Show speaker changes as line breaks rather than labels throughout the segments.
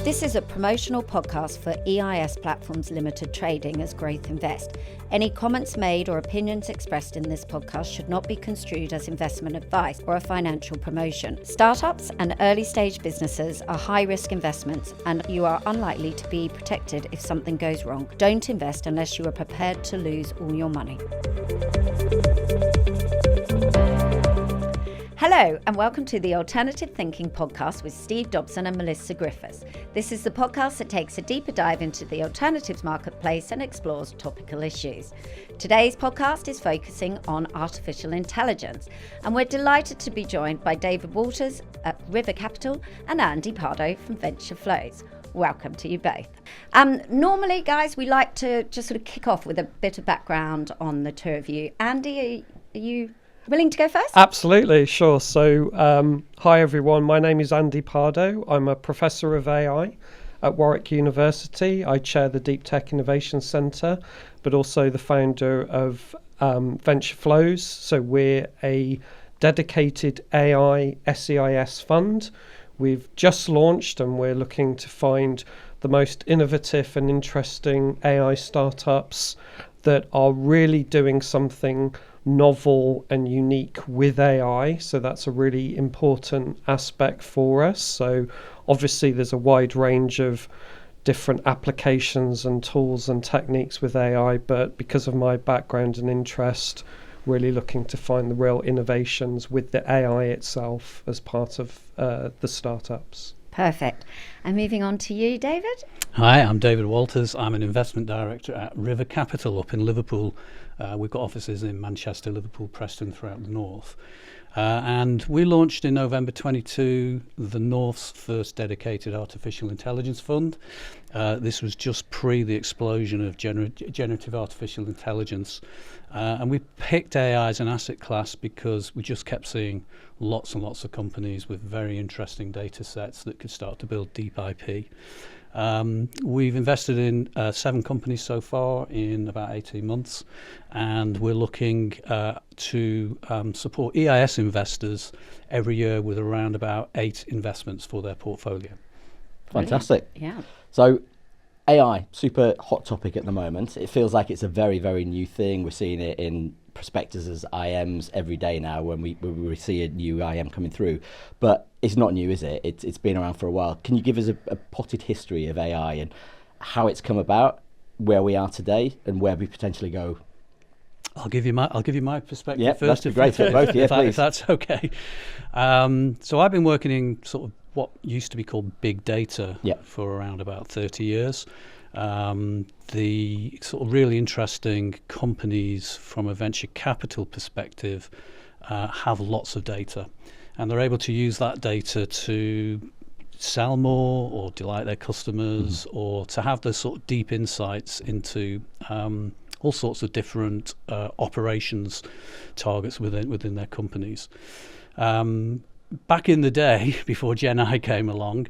This is a promotional podcast for EIS Platforms Limited Trading as Growth Invest. Any comments made or opinions expressed in this podcast should not be construed as investment advice or a financial promotion. Startups and early stage businesses are high-risk investments and you are unlikely to be protected if something goes wrong. Don't invest unless you are prepared to lose all your money. Hello and welcome to the Alternative Thinking Podcast with Steve Dobson and Melissa Griffiths. This is the podcast that takes a deeper dive into the alternatives marketplace and explores topical issues. Today's podcast is focusing on artificial intelligence, and we're delighted to be joined by David Walters at River Capital and Andy Pardoe from VentureFlows. Welcome to you both. Normally, guys, we like to just sort of kick off with a bit of background on the two of you. Andy, are you willing to go first?
Absolutely, sure. So, hi everyone, my name is Andy Pardoe. I'm a professor of AI at Warwick University. I chair the Deep Tech Innovation Centre, but also the founder of VentureFlows. So we're a dedicated AI SEIS fund. We've just launched and we're looking to find the most innovative and interesting AI startups that are really doing something novel and unique with AI. So that's a really important aspect for us. So obviously there's a wide range of different applications and tools and techniques with AI, but because of my background and interest, really looking to find the real innovations with the AI itself as part of the startups.
Perfect. And moving on to you, David.
Hi, I'm David Walters. I'm an investment director at River Capital up in Liverpool. We've got offices in Manchester, Liverpool, Preston, throughout the north. And we launched in November 22 the North's first dedicated artificial intelligence fund. This was just pre the explosion of generative artificial intelligence. And we picked AI as an asset class because we just kept seeing lots and lots of companies with very interesting data sets that could start to build deep IP. We've invested in 7 companies so far in about 18 months, and we're looking to support EIS investors every year with around about 8 investments for their portfolio.
Fantastic.
Yeah.
So AI, super hot topic at the moment. It feels like it's a very, very new thing. We're seeing it in prospectuses, IMs every day now when we see a new IM coming through. But it's not new, is it? It's been around for a while. Can you give us a potted history of AI and how it's come about, where we are today, and where we potentially go?
I'll give you my perspective
That's
first.
great. Both, yeah, please.
If that's okay. So I've been working in sort of what used to be called big data for around about 30 years. The sort of really interesting companies from a venture capital perspective have lots of data, and they're able to use that data to sell more or delight their customers or to have those sort of deep insights into all sorts of different operations targets within their companies. Back in the day, before Gen I came along,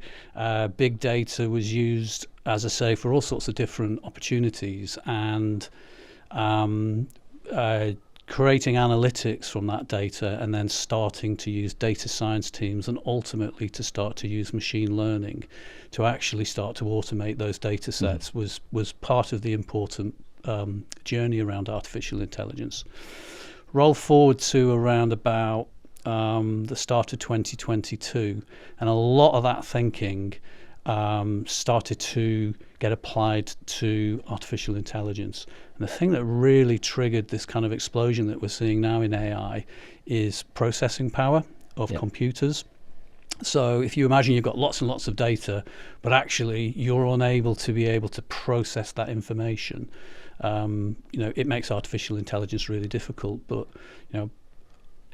big data was used, as I say, for all sorts of different opportunities, and creating analytics from that data and then starting to use data science teams and ultimately to start to use machine learning to actually start to automate those data sets was part of the important journey around artificial intelligence. Roll forward to around about the start of 2022, and a lot of that thinking started to get applied to artificial intelligence. And the thing that really triggered this kind of explosion that we're seeing now in AI is processing power of computers. So if you imagine you've got lots and lots of data, but actually you're unable to be able to process that information, it makes artificial intelligence really difficult. But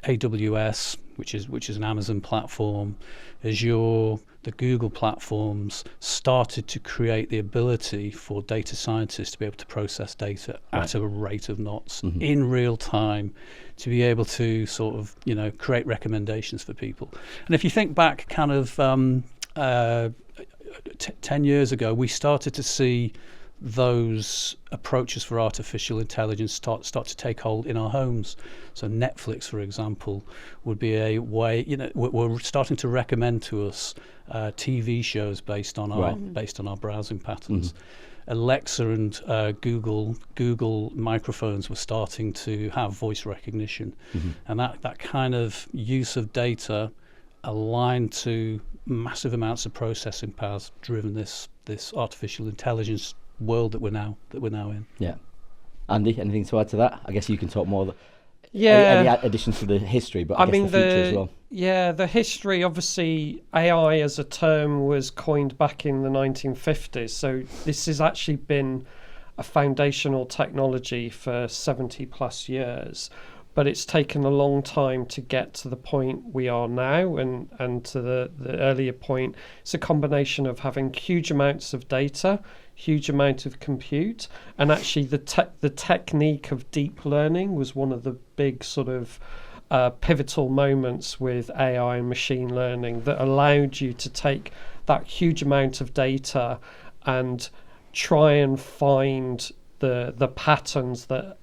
AWS, which is an Amazon platform, Azure, the Google platforms started to create the ability for data scientists to be able to process data at a rate of knots in real time, to be able to sort of create recommendations for people. And if you think back kind of 10 years ago, we started to see those approaches for artificial intelligence start to take hold in our homes. So Netflix, for example, would be a way, we're starting to recommend to us TV shows based on our browsing patterns. Alexa and Google microphones were starting to have voice recognition, and that kind of use of data aligned to massive amounts of processing powers driven this artificial intelligence world that we're now in.
Yeah. Andy, anything to add to that? I guess you can talk more.
Yeah.
Any additions to the history, but I guess the future as well.
Yeah, the history, obviously, AI as a term was coined back in the 1950s. So this has actually been a foundational technology for 70 plus years. But it's taken a long time to get to the point we are now, and to the earlier point. It's a combination of having huge amounts of data, huge amount of compute, and actually the technique of deep learning was one of the big sort of pivotal moments with AI and machine learning that allowed you to take that huge amount of data and try and find the patterns that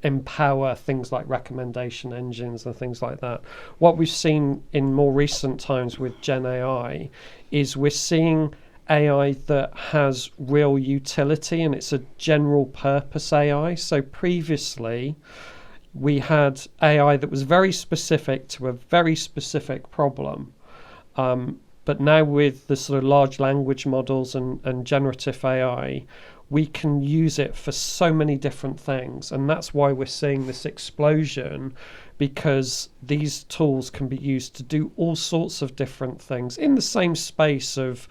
empower things like recommendation engines and things like that. What we've seen in more recent times with Gen AI is we're seeing AI that has real utility, and it's a general purpose AI. So previously we had AI that was very specific to a very specific problem. But now with the sort of large language models and generative AI, we can use it for so many different things. And that's why we're seeing this explosion, because these tools can be used to do all sorts of different things in the same space of,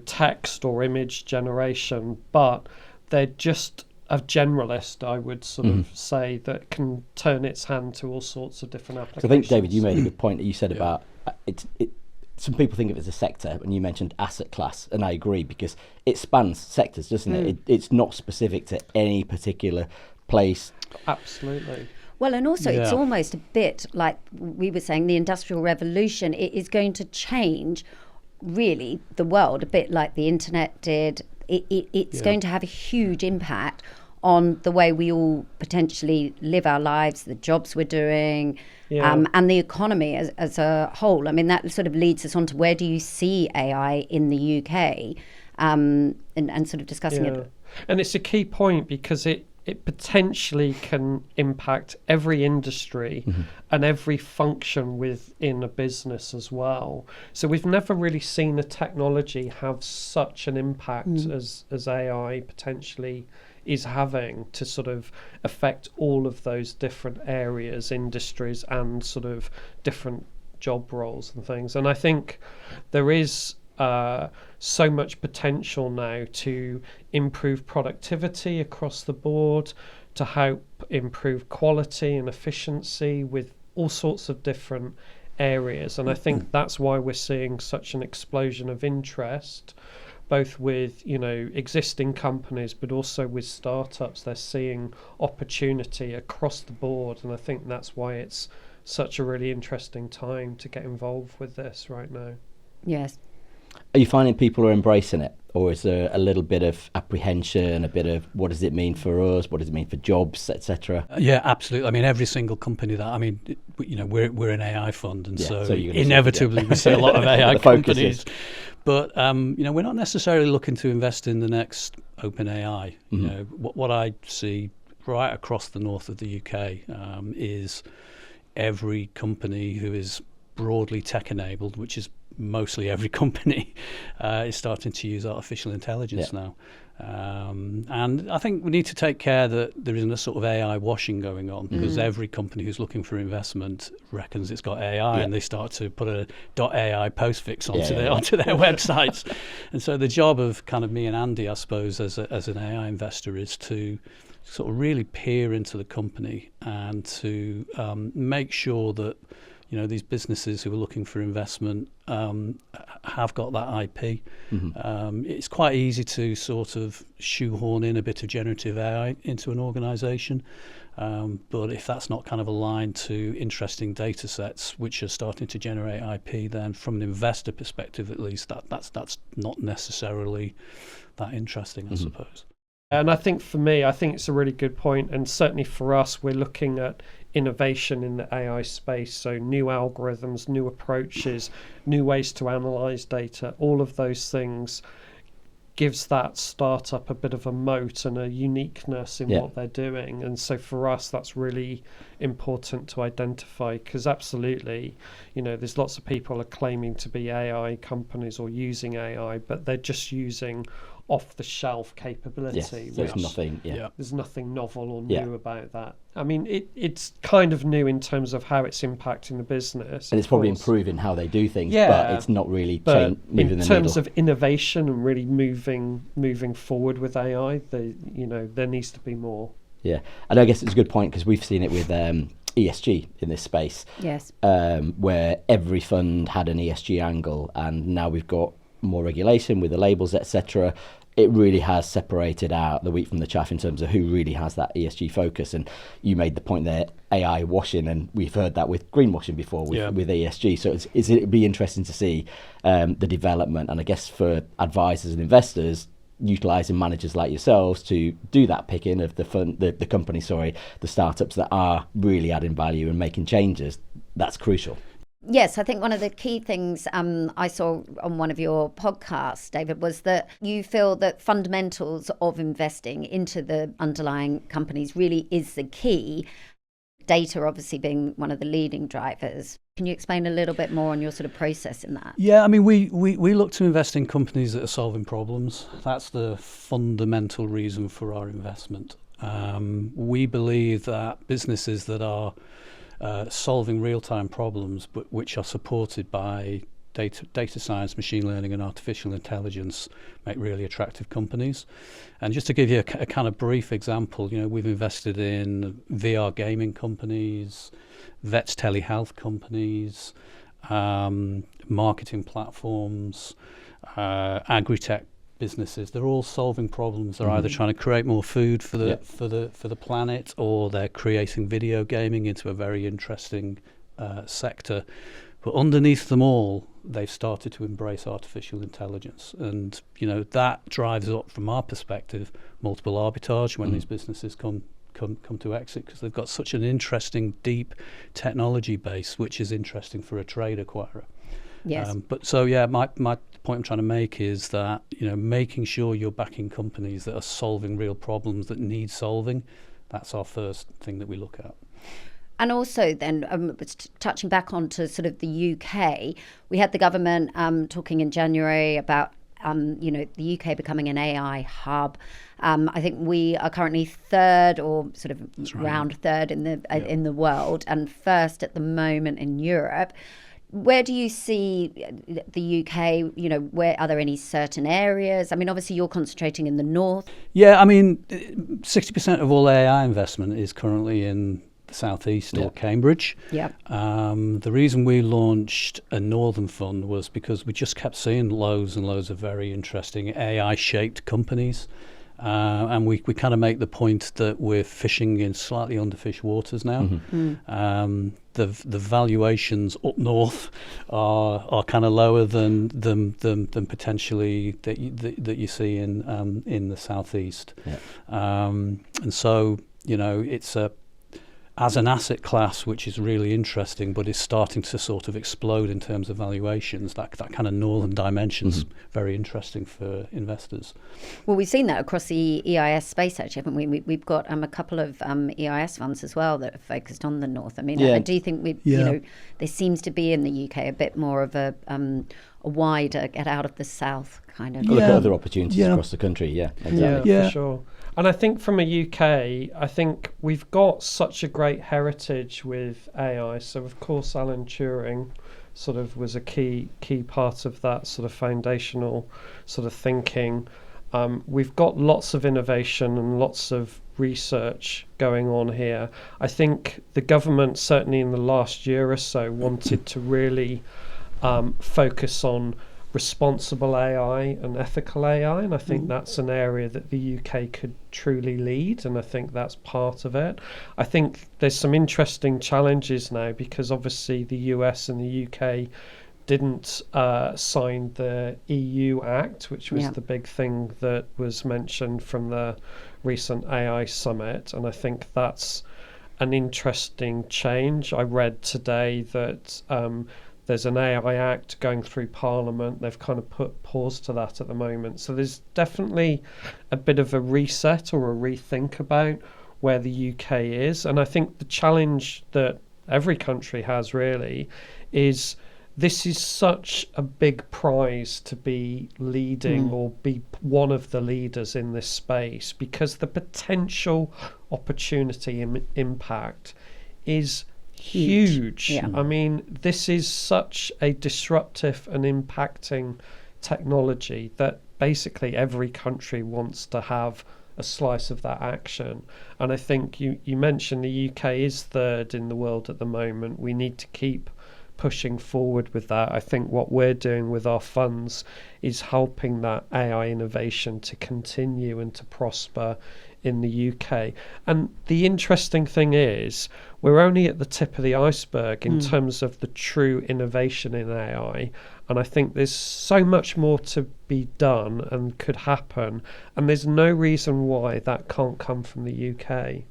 text or image generation, but they're just a generalist, I would sort of say, that can turn its hand to all sorts of different applications.
So I think, David, you made a good point that you said about some people think of it as a sector, and you mentioned asset class, and I agree, because it spans sectors, doesn't it? It's not specific to any particular place.
Absolutely.
Well, and also it's almost a bit like we were saying, the Industrial Revolution. It is going to change, really, the world, a bit like the internet did. It's going to have a huge impact on the way we all potentially live our lives, the jobs we're doing, and the economy as a whole. I mean, that sort of leads us on to where do you see AI in the UK, and sort of discussing it.
And it's a key point, because it potentially can impact every industry and every function within a business as well. So we've never really seen a technology have such an impact as AI potentially is having, to sort of affect all of those different areas, industries, and sort of different job roles and things. And I think there is so much potential now to improve productivity across the board, to help improve quality and efficiency with all sorts of different areas. And I think that's why we're seeing such an explosion of interest, both with existing companies, but also with startups. They're seeing opportunity across the board, and I think that's why it's such a really interesting time to get involved with this right now.
Yes.
Are you finding people are embracing it, or is there a little bit of apprehension, a bit of what does it mean for us, what does it mean for jobs, etc.?
Yeah, absolutely. I mean, every single company we're an AI fund, and so inevitably we see a lot of AI companies. But we're not necessarily looking to invest in the next OpenAI. What I see right across the north of the UK is every company who is broadly tech enabled, which is mostly every company, is starting to use artificial intelligence now. And I think we need to take care that there isn't a sort of AI washing going on, because every company who's looking for investment reckons it's got AI, and they start to put a .ai postfix onto their websites. And so the job of kind of me and Andy, I suppose, as an AI investor, is to sort of really peer into the company and to make sure that these businesses who are looking for investment have got that IP. It's quite easy to sort of shoehorn in a bit of generative AI into an organisation, but if that's not kind of aligned to interesting data sets which are starting to generate IP, then from an investor perspective at least, that's not necessarily that interesting, I suppose.
And I think for me, I think it's a really good point. And certainly for us, we're looking at innovation in the AI space. So new algorithms, new approaches, new ways to analyze data, all of those things gives that startup a bit of a moat and a uniqueness in what they're doing. And so for us, that's really important to identify, because absolutely, there's lots of people are claiming to be AI companies or using AI, but they're just using off-the-shelf capability.
Yes, there's nothing.
There's nothing novel or new about that. I mean, it's kind of new in terms of how it's impacting the business,
and it's probably improving how they do things.
Yeah,
but it's not really moving the needle.
In terms of innovation and really moving forward with AI, there needs to be more.
Yeah, and I guess it's a good point, because we've seen it with ESG in this space.
Yes.
Where every fund had an ESG angle, and now we've got more regulation with the labels, etc. It really has separated out the wheat from the chaff in terms of who really has that ESG focus. And you made the point there, AI washing, and we've heard that with greenwashing before with ESG. So it'd be interesting to see the development, and I guess for advisors and investors, utilising managers like yourselves to do that picking of the startups that are really adding value and making changes. That's crucial.
Yes, I think one of the key things I saw on one of your podcasts, David, was that you feel that fundamentals of investing into the underlying companies really is the key. Data obviously being one of the leading drivers. Can you explain a little bit more on your sort of process in that?
Yeah, I mean, we look to invest in companies that are solving problems. That's the fundamental reason for our investment. We believe that businesses that are solving real-time problems, but which are supported by data science, machine learning and artificial intelligence, make really attractive companies. And just to give you a kind of brief example, we've invested in VR gaming companies, vets telehealth companies, marketing platforms, agri-tech businesses. They're all solving problems. They're either trying to create more food for the planet, or they're creating video gaming into a very interesting sector. But underneath them all, they've started to embrace artificial intelligence, and that drives up, from our perspective, multiple arbitrage when these businesses come to exit, because they've got such an interesting, deep technology base, which is interesting for a trade acquirer.
Yes.
My point I'm trying to make is that making sure you're backing companies that are solving real problems that need solving. That's our first thing that we look at.
And also then, touching back onto sort of the UK, we had the government talking in January about the UK becoming an AI hub. I think we are currently third, or sort of round third in the world, and first at the moment in Europe. Where do you see the UK? Where are there any certain areas? I mean, obviously you're concentrating in the north.
Yeah, I mean, 60% of all AI investment is currently in the southeast or Cambridge.
Yeah.
The reason we launched a northern fund was because we just kept seeing loads and loads of very interesting AI-shaped companies. And we kind of make the point that we're fishing in slightly underfished waters now. The valuations up north are kind of lower than potentially that you see in the southeast. And so it's as an asset class, which is really interesting, but is starting to sort of explode in terms of valuations. That kind of northern dimension's very interesting for investors.
Well, we've seen that across the EIS space, actually, haven't we? We've got a couple of EIS funds as well that are focused on the north. I mean, I do think there seems to be in the UK a bit more of a wider get out of the south kind of.
Look at other opportunities across the country. Yeah, exactly.
Yeah, for sure. And I think from a UK, I think we've got such a great heritage with AI. So of course, Alan Turing sort of was a key part of that sort of foundational sort of thinking. We've got lots of innovation and lots of research going on here. I think the government, certainly in the last year or so, wanted to really focus on responsible AI and ethical AI, and I think that's an area that the UK could truly lead, and I think that's part of it. I think there's some interesting challenges now, because obviously the US and the UK didn't sign the EU Act, which was the big thing that was mentioned from the recent AI summit. And I think that's an interesting change. I read today that there's an AI Act going through Parliament. They've kind of put pause to that at the moment. So there's definitely a bit of a reset or a rethink about where the UK is. And I think the challenge that every country has really is this is such a big prize to be leading or be one of the leaders in this space, because the potential opportunity impact is huge.
Yeah.
I mean, this is such a disruptive and impacting technology that basically every country wants to have a slice of that action. And I think you mentioned the UK is third in the world at the moment. We need to keep pushing forward with that. I think what we're doing with our funds is helping that AI innovation to continue and to prosper in the UK. And the interesting thing is we're only at the tip of the iceberg in terms of the true innovation in AI. And I think there's so much more to be done and could happen. And there's no reason why that can't come from the UK.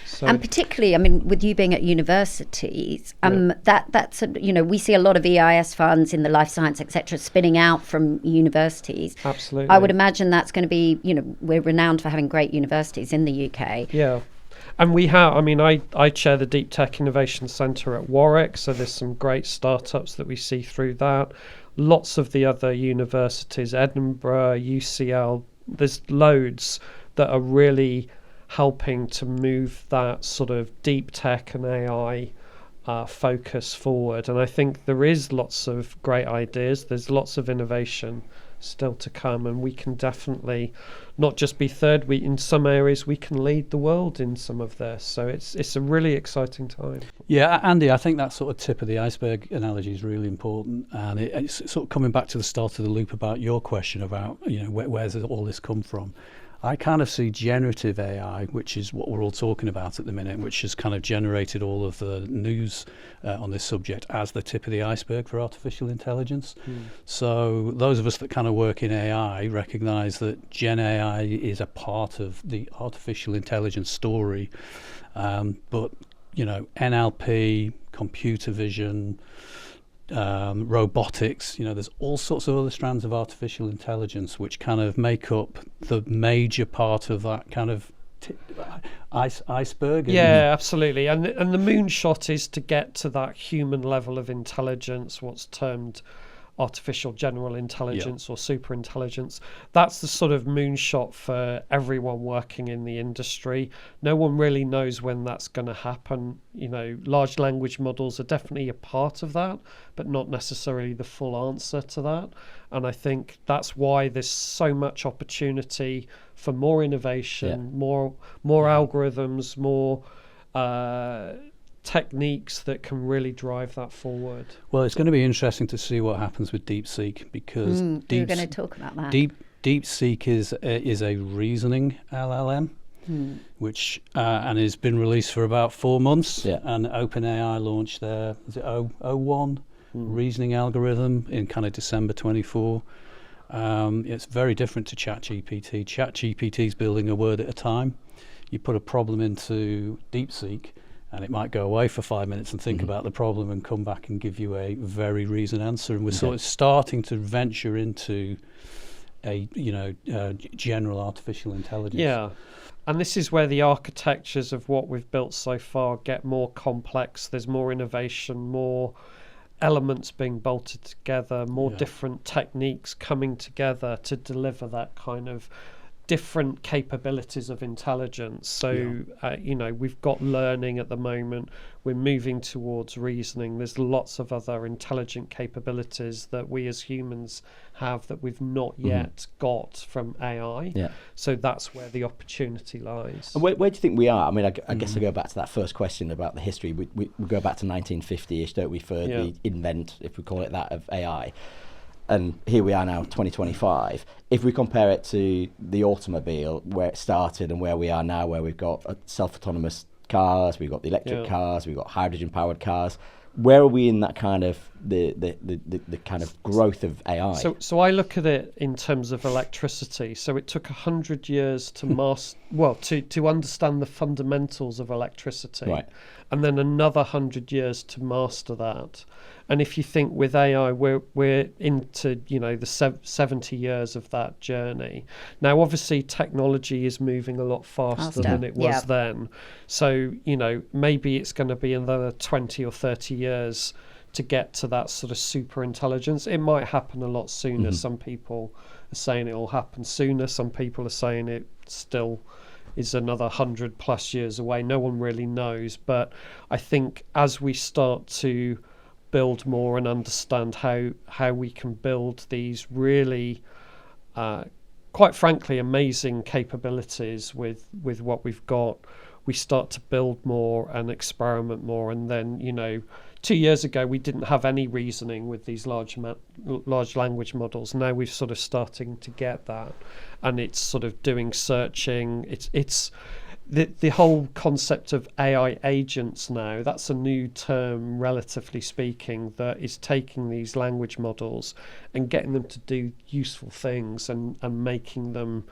So,
and particularly, I mean, with you being at universities, that's we see a lot of EIS funds in the life science, etc., spinning out from universities.
Absolutely.
I would imagine that's going to be, we're renowned for having great universities in the UK.
Yeah. And we have, I chair the Deep Tech Innovation Centre at Warwick, so there's some great startups that we see through that. Lots of the other universities, Edinburgh, UCL, there's loads that are really helping to move that sort of deep tech and AI focus forward. And I think there is lots of great ideas. There's lots of innovation still to come, and we can definitely not just be third. In some areas we can lead the world in some of this. So it's a really exciting time.
Yeah, Andy, I think that sort of tip of the iceberg analogy is really important, and it's sort of coming back to the start of the loop about your question about where's all this come from. I kind of see generative AI, which is what we're all talking about at the minute, which has kind of generated all of the news on this subject, as the tip of the iceberg for artificial intelligence. So those of us that kind of work in AI recognize that Gen AI is a part of the artificial intelligence story. But, NLP, computer vision, robotics, there's all sorts of other strands of artificial intelligence which kind of make up the major part of that kind of iceberg.
Yeah, absolutely. And the moonshot is to get to that human level of intelligence, what's termed artificial general intelligence or super intelligence. That's the sort of moonshot for everyone working in the industry. No one really knows when that's going to happen. Large language models are definitely a part of that, but not necessarily the full answer to that. And I think that's why there's so much opportunity for more innovation, more algorithms, more techniques that can really drive that forward.
Well, it's going to be interesting to see what happens with DeepSeek, because
we're going to talk about that.
DeepSeek is a reasoning LLM, which and has been released for about 4 months. And OpenAI launched their O1 reasoning algorithm in kind of December 24. It's very different to ChatGPT. ChatGPT is building a word at a time. You put a problem into DeepSeek, and it might go away for 5 minutes and think about the problem and come back and give you a very reasoned answer. And we're sort of starting to venture into a general artificial intelligence.
Yeah, and this is where the architectures of what we've built so far get more complex. There's more innovation, more elements being bolted together, more different techniques coming together to deliver that kind of different capabilities of intelligence. So, we've got learning at the moment. We're moving towards reasoning. There's lots of other intelligent capabilities that we as humans have that we've not yet got from AI. Yeah. So that's where the opportunity lies.
And where do you think we are? I mean, I guess I go back to that first question about the history. We go back to 1950-ish, don't we, for the invent, if we call it that, of AI. And here we are now, 2025. If we compare it to the automobile, where it started and where we are now, where we've got self-autonomous cars, we've got the electric cars, we've got hydrogen-powered cars, where are we in that kind of the kind of growth of AI.
So I look at it in terms of electricity. So it took 100 years to to understand the fundamentals of electricity,
Right.
and then another 100 years to master that. And if you think with AI, we're into the 70 years of that journey. Now, obviously, technology is moving a lot faster than it was then. So maybe it's going to be another 20 or 30 years to get to that sort of super intelligence. It might happen a lot sooner. Some people are saying it will happen sooner. Some people are saying it still is another 100 plus years away. No one really knows. But I think as we start to build more and understand how we can build these really quite frankly amazing capabilities with what we've got, we start to build more and experiment more. And then 2 years ago we didn't have any reasoning with these large language models. Now we're sort of starting to get that, and it's sort of doing searching. It's the whole concept of AI agents now, that's a new term, relatively speaking, that is taking these language models and getting them to do useful things and making them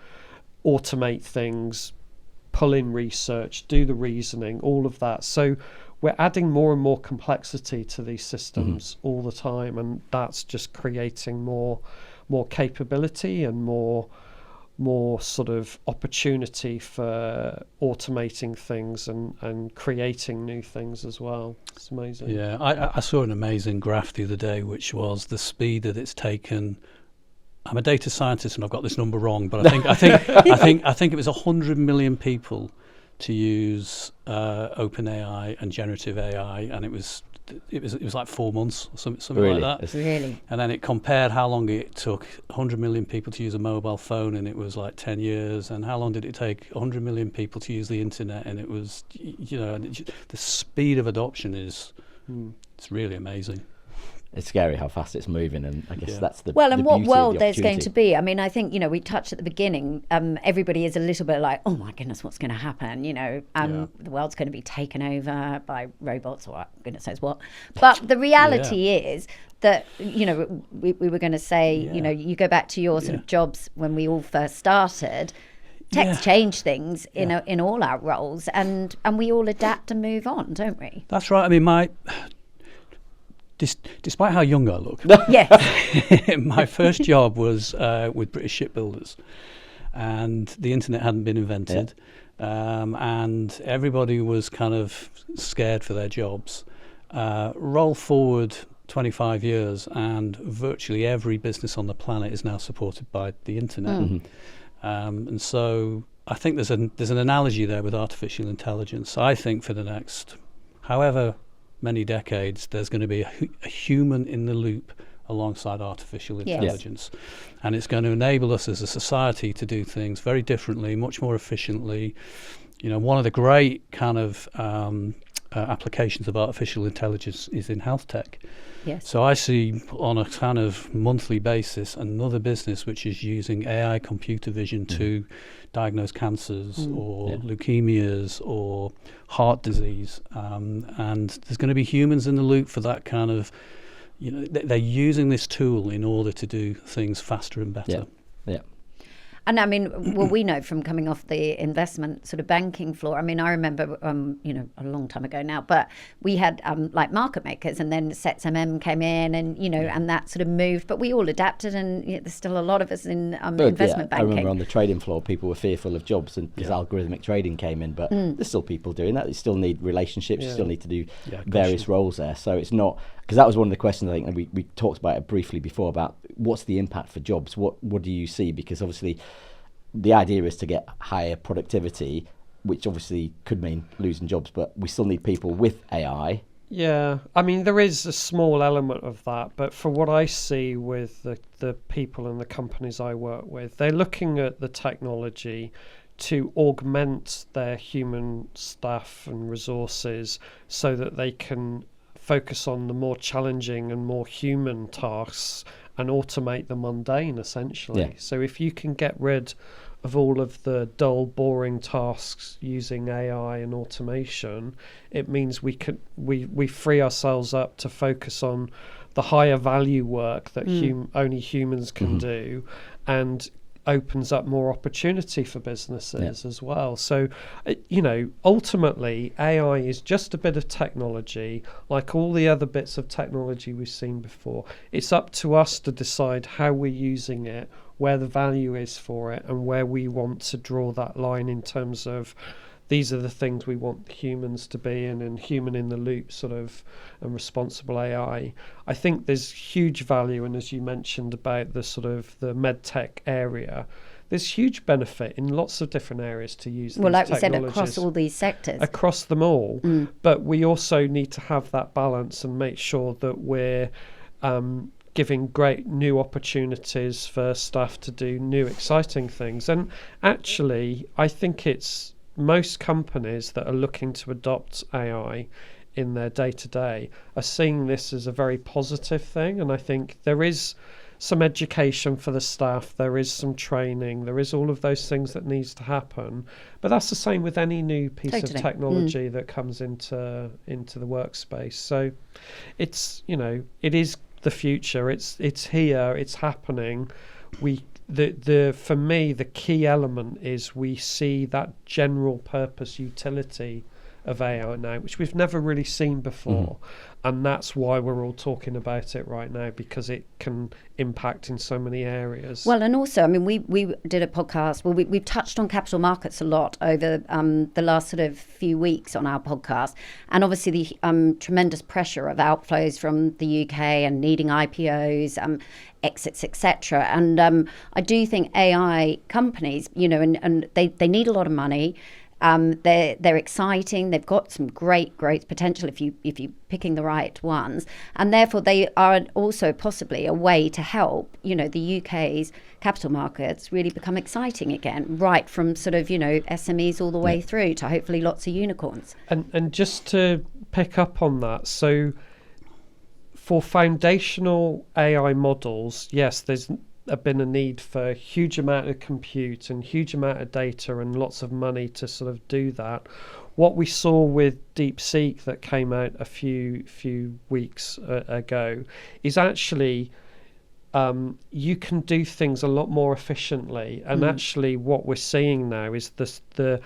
automate things, pull in research, do the reasoning, all of that. So we're adding more and more complexity to these systems all the time, and that's just creating more capability and more sort of opportunity for automating things and creating new things as well. It's amazing.
Yeah, I saw an amazing graph the other day, which was the speed that it's taken. I'm a data scientist, and I've got this number wrong, but I think it was 100 million people to use OpenAI and generative AI, and it was like 4 months or something
Really?
like that.
Really?
And then it compared how long it took 100 million people to use a mobile phone, and it was like 10 years. And how long did it take 100 million people to use the internet? And it was, the speed of adoption it's really amazing.
It's scary how fast it's moving, and I guess that's the
Well, and
the
what
beauty
world
of the
there's going to
opportunity.
be. I mean, I think, we touched at the beginning, everybody is a little bit like, oh my goodness, what's going to happen? The world's going to be taken over by robots, or goodness knows what. But the reality is that, we were going to say, you go back to your sort of jobs when we all first started. Tech's changed things in all our roles, and we all adapt and move on, don't we?
That's right. I mean, despite how young I look,
Yes.
my first job was with British shipbuilders, and the internet hadn't been invented, and everybody was kind of scared for their jobs. Roll forward 25 years, and virtually every business on the planet is now supported by the internet. And so I think there's an analogy there with artificial intelligence. I think for the next however many decades, there's going to be a human in the loop alongside artificial intelligence. And it's going to enable us as a society to do things very differently, much more efficiently. One of the great kind of applications of artificial intelligence is in health tech.
Yes.
So I see on a kind of monthly basis another business which is using AI computer vision to diagnose cancers or leukemias or heart disease. And there's going to be humans in the loop for that kind of, they're using this tool in order to do things faster and better.
Yeah.
And I mean, well, we know from coming off the investment sort of banking floor. I mean, I remember, a long time ago now, but we had like market makers, and then Sets MM came in, and and that sort of moved. But we all adapted, and there's still a lot of us in investment banking.
I remember on the trading floor, people were fearful of jobs, and because algorithmic trading came in. But there's still people doing that. You still need relationships. You still need to do various roles there. So it's not, because that was one of the questions I think, and we talked about it briefly before, about what's the impact for jobs. What do you see? Because obviously the idea is to get higher productivity, which obviously could mean losing jobs, but we still need people with AI.
Yeah, I mean, there is a small element of that, but for what I see with the people and the companies I work with, they're looking at the technology to augment their human staff and resources so that they can focus on the more challenging and more human tasks and automate the mundane, essentially. So if you can get rid of all of the dull, boring tasks using AI and automation, it means we free ourselves up to focus on the higher value work that only humans can do, and opens up more opportunity for businesses as well. So, ultimately, AI is just a bit of technology, like all the other bits of technology we've seen before. It's up to us to decide how we're using it, where the value is for it, and where we want to draw that line in terms of these are the things we want humans to be in, and human in the loop sort of, and responsible AI. I think there's huge value, and as you mentioned about the sort of the medtech area, there's huge benefit in lots of different areas to use these
like we said,
technologies.
across all these sectors.
Across them all. But we also need to have that balance and make sure that we're giving great new opportunities for staff to do new exciting things. And actually, I think it's most companies that are looking to adopt AI in their day-to-day are seeing this as a very positive thing. And I think there is some education for the staff, there is some training, there is all of those things that needs to happen. But that's the same with any new piece of technology that comes into the workspace. So it's, it is the future. It's here, it's happening. For me, the key element is we see that general purpose utility of AI now, which we've never really seen before. And that's why we're all talking about it right now, because it can impact in so many areas.
Well, and also, I mean, we did a podcast. Well, we've touched on capital markets a lot over the last sort of few weeks on our podcast. And obviously the tremendous pressure of outflows from the UK and needing IPOs, exits, etc. And I do think AI companies, and they need a lot of money. They're exciting. They've got some great growth potential if you're picking the right ones, and therefore they are also possibly a way to help the UK's capital markets really become exciting again, right from sort of SMEs all the way through to hopefully lots of unicorns.
And just to pick up on that, so for foundational AI models, yes, there's been a need for a huge amount of compute and huge amount of data and lots of money to sort of do that. What we saw with DeepSeek that came out a few weeks ago is actually you can do things a lot more efficiently. And actually what we're seeing now is the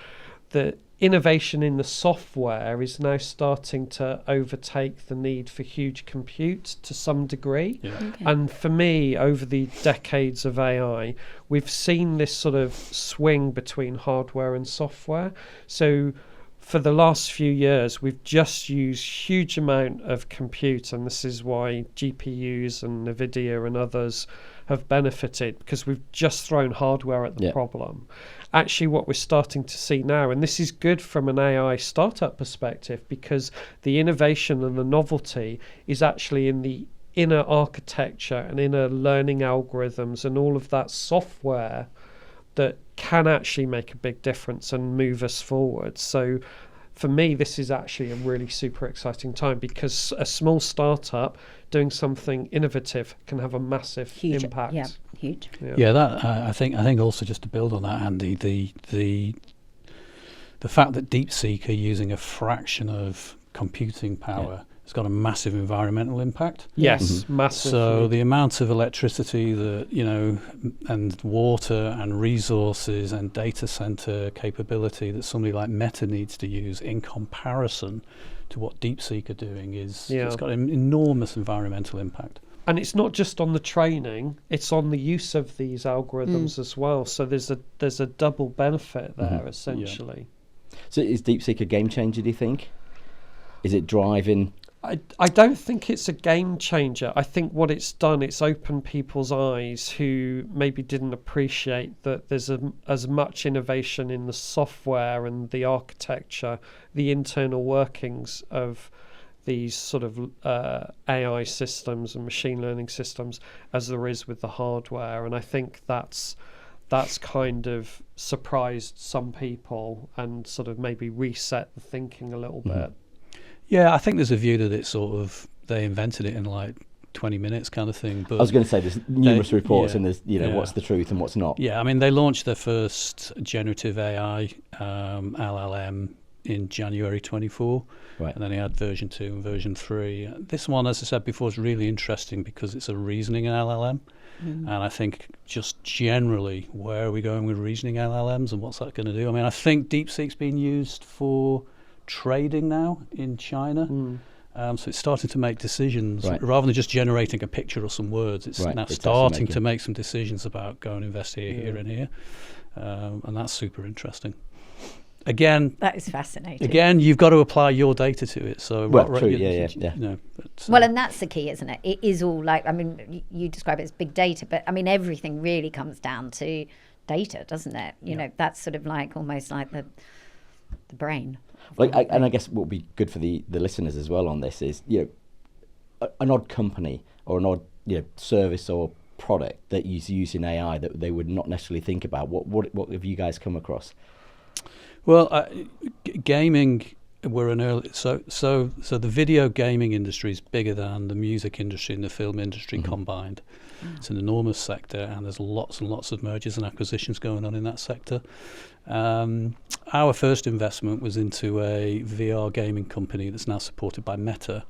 innovation in the software is now starting to overtake the need for huge compute to some degree. And for me, over the decades of AI, we've seen this sort of swing between hardware and software. So for the last few years, we've just used huge amount of compute, and this is why GPUs and NVIDIA and others have benefited, because we've just thrown hardware at the problem. Actually, what we're starting to see now, and this is good from an AI startup perspective, because the innovation and the novelty is actually in the inner architecture and inner learning algorithms and all of that software that can actually make a big difference and move us forward. So for me, this is actually a really super exciting time, because a small startup doing something innovative can have a massive impact.
Yeah, huge.
That I think also, just to build on that, Andy, the fact that DeepSeek are using a fraction of computing power has got a massive environmental impact.
Yes, massive.
So the amount of electricity that, and water and resources and data center capability that somebody like Meta needs to use in comparison to what DeepSeek are doing it's got an enormous environmental impact.
And it's not just on the training, it's on the use of these algorithms as well. So there's a double benefit there, essentially.
So is DeepSeek a game changer, do you think? Is it driving?
I don't think it's a game changer. I think what it's done, it's opened people's eyes who maybe didn't appreciate that there's as much innovation in the software and the architecture, the internal workings of these sort of AI systems and machine learning systems as there is with the hardware. And I think that's kind of surprised some people and sort of maybe reset the thinking a little bit.
Yeah, I think there's a view that they invented it in like 20 minutes kind of thing. But
I was going to say there's numerous reports and there's what's the truth and what's not.
Yeah, I mean they launched their first generative AI LLM in January 24.
Right.
And then he had version 2 and version 3. This one, as I said before, is really interesting because it's a reasoning LLM. And I think just generally, where are we going with reasoning LLMs and what's that going to do? I mean, I think DeepSeek's being used for trading now in China. So it's starting to make decisions rather than just generating a picture or some words. It's now starting to make some decisions about go and invest here, and here. And that's super interesting. Again,
that is fascinating.
Again, you've got to apply your data to it. So,
true, yeah.
You know,
well, and that's the key, isn't it? It is all like, I mean, you describe it as big data, but I mean, everything really comes down to data, doesn't it? You know, that's sort of like almost like the brain.
Like, and I guess what would be good for the listeners as well on this is, you know, an odd company or an odd, you know, service or product that is using AI that they would not necessarily think about. What have you guys come across?
Well, gaming, we're an early so the video gaming industry is bigger than the music industry and the film industry combined. It's an enormous sector, and there's lots and lots of mergers and acquisitions going on in that sector. Our first investment was into a VR gaming company that's now supported by Meta.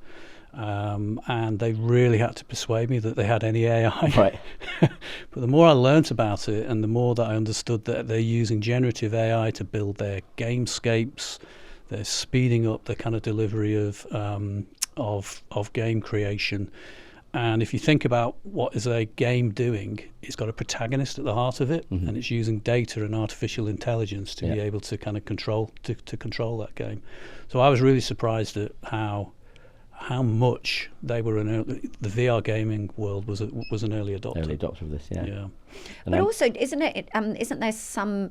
And they really had to persuade me that they had any AI.
Right.
But the more I learnt about it, and the more that I understood that they're using generative AI to build their gamescapes, they're speeding up the kind of delivery of game creation. And if you think about what is a game doing, it's got a protagonist at the heart of it, and it's using data and artificial intelligence to be able to kind of control that game. So I was really surprised at how much they were the VR gaming world was an early adopter.
Early adopter of this, yeah.
But also, isn't there some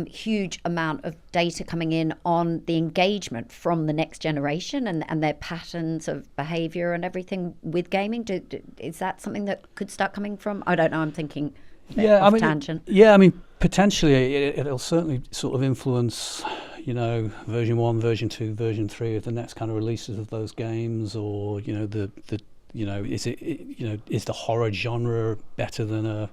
huge amount of data coming in on the engagement from the next generation and their patterns of behaviour and everything with gaming? Is that something that could start coming from? I don't know. I'm thinking. Tangent.
I mean, potentially it'll certainly sort of influence, you know, version 1, version 2, version 3 of the next kind of releases of those games, or, you know, the you know, is the horror genre better than a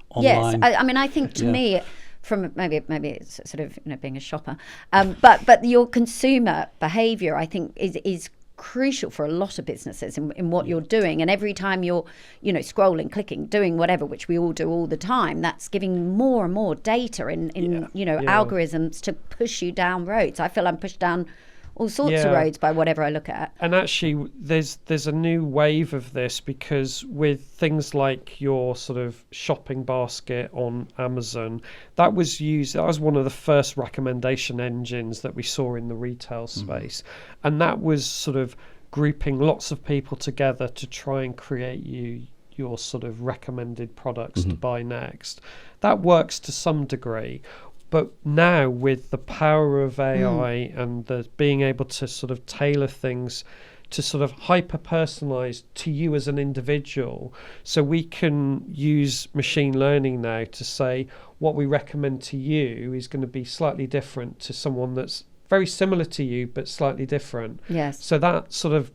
online?
Yes, I mean, I think to me, from maybe it's sort of, you know, being a shopper, but your consumer behaviour, I think, is crucial for a lot of businesses in what you're doing. And every time you're, you know, scrolling, clicking, doing whatever, which we all do all the time, that's giving more and more data in you know, algorithms to push you down roads. I feel I'm pushed down all sorts of roads by whatever I look at.
And actually, there's a new wave of this, because with things like your sort of shopping basket on Amazon, that was one of the first recommendation engines that we saw in the retail space. And that was sort of grouping lots of people together to try and create your sort of recommended products to buy next. That works to some degree. But now, with the power of AI and the being able to sort of tailor things to sort of hyper-personalize to you as an individual, so we can use machine learning now to say what we recommend to you is going to be slightly different to someone that's very similar to you but slightly different.
Yes.
So that sort of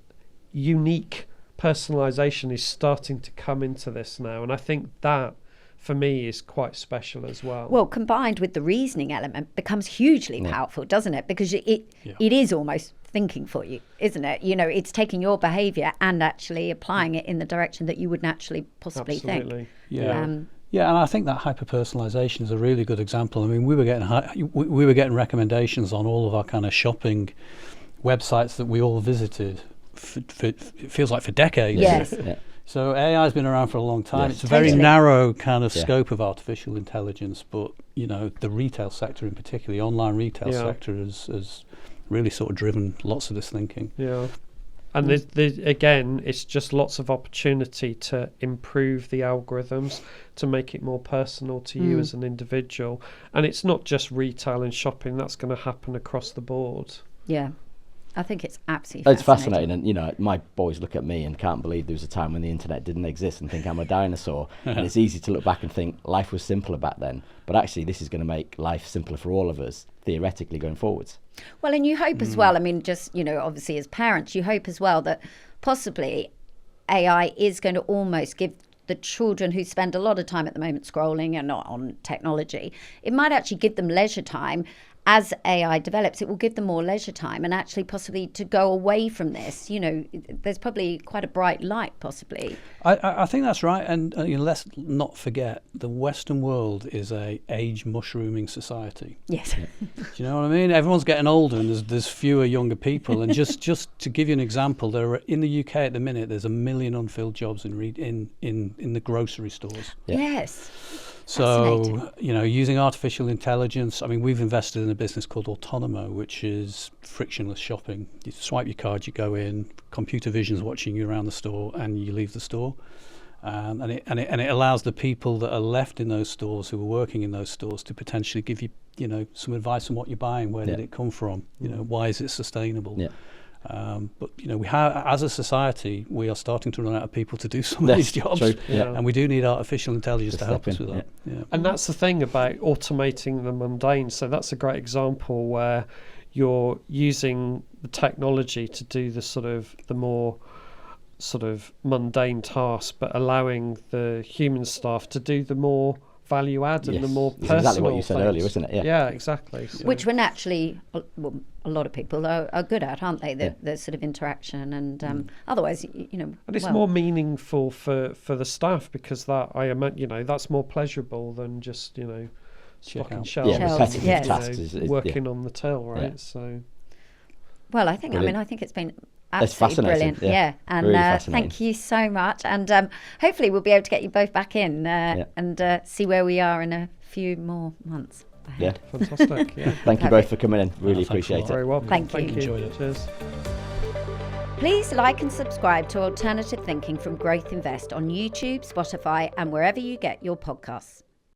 unique personalization is starting to come into this now, and I think that, for me, is quite special as well.
Well, combined with the reasoning element, becomes hugely powerful, doesn't it? Because it is almost thinking for you, isn't it? You know, it's taking your behaviour and actually applying it in the direction that you would naturally possibly think.
Yeah, and I think that hyper-personalisation is a really good example. I mean, we were getting recommendations on all of our kind of shopping websites that we all visited. It feels like for decades.
Yes.
So AI has been around for a long time.
Yes,
it's a very narrow kind of scope of artificial intelligence, but, you know, the retail sector in particular, the online retail sector has really sort of driven lots of this thinking.
Yeah. And again, it's just lots of opportunity to improve the algorithms, to make it more personal to you as an individual. And it's not just retail and shopping, that's going to happen across the board.
Yeah. I think it's absolutely
It's fascinating. And, you know, my boys look at me and can't believe there was a time when the internet didn't exist and think I'm a dinosaur. And it's easy to look back and think life was simpler back then. But actually, this is going to make life simpler for all of us, theoretically, going forwards.
Well, and you hope as well, I mean, just, you know, obviously as parents, you hope as well that possibly AI is going to almost give the children who spend a lot of time at the moment scrolling and not on technology, it might actually give them leisure time as AI develops, it will give them more leisure time and actually possibly to go away from this. You know, there's probably quite a bright light possibly.
I think that's right. And let's not forget, the Western world is a age mushrooming society.
Yes.
Do you know what I mean? Everyone's getting older and there's fewer younger people. And just to give you an example, there are, in the UK at the minute, there's 1 million unfilled jobs in the grocery stores.
Yeah.
Yes.
So, using artificial intelligence, I mean, we've invested in a business called Autonomo, which is frictionless shopping. You swipe your card, you go in, computer vision's watching you around the store, and you leave the store. And it allows the people that are left in those stores, who are working in those stores, to potentially give you, some advice on what you're buying. Where did it come from? Why is it sustainable?
Yeah.
But we have, as a society, we are starting to run out of people to do some of these jobs, and we do need artificial intelligence to help us with that. Yeah.
And that's the thing about automating the mundane. So that's a great example where you're using the technology to do the more sort of mundane tasks, but allowing the human staff to do the more value add and the more personal.
Exactly what you said
things.
earlier, isn't it?
Yeah, exactly. So.
Which we're naturally, well, a lot of people are good at, aren't they? The sort of interaction, and otherwise,
And it's more meaningful for the staff, because that that's more pleasurable than just stocking shelves,
tasks
working on the till, right?
Yeah.
So.
Well, I think it's been absolutely brilliant. And
really
thank you so much. And hopefully we'll be able to get you both back in and see where we are in a few more months ahead.
Yeah,
fantastic. Yeah.
Thank you both for coming in. Really appreciate it.
Very welcome.
Thank you.
Enjoyed it.
Cheers.
Please like and subscribe to Alternative Thinking from Growth Invest on YouTube, Spotify, and wherever you get your podcasts.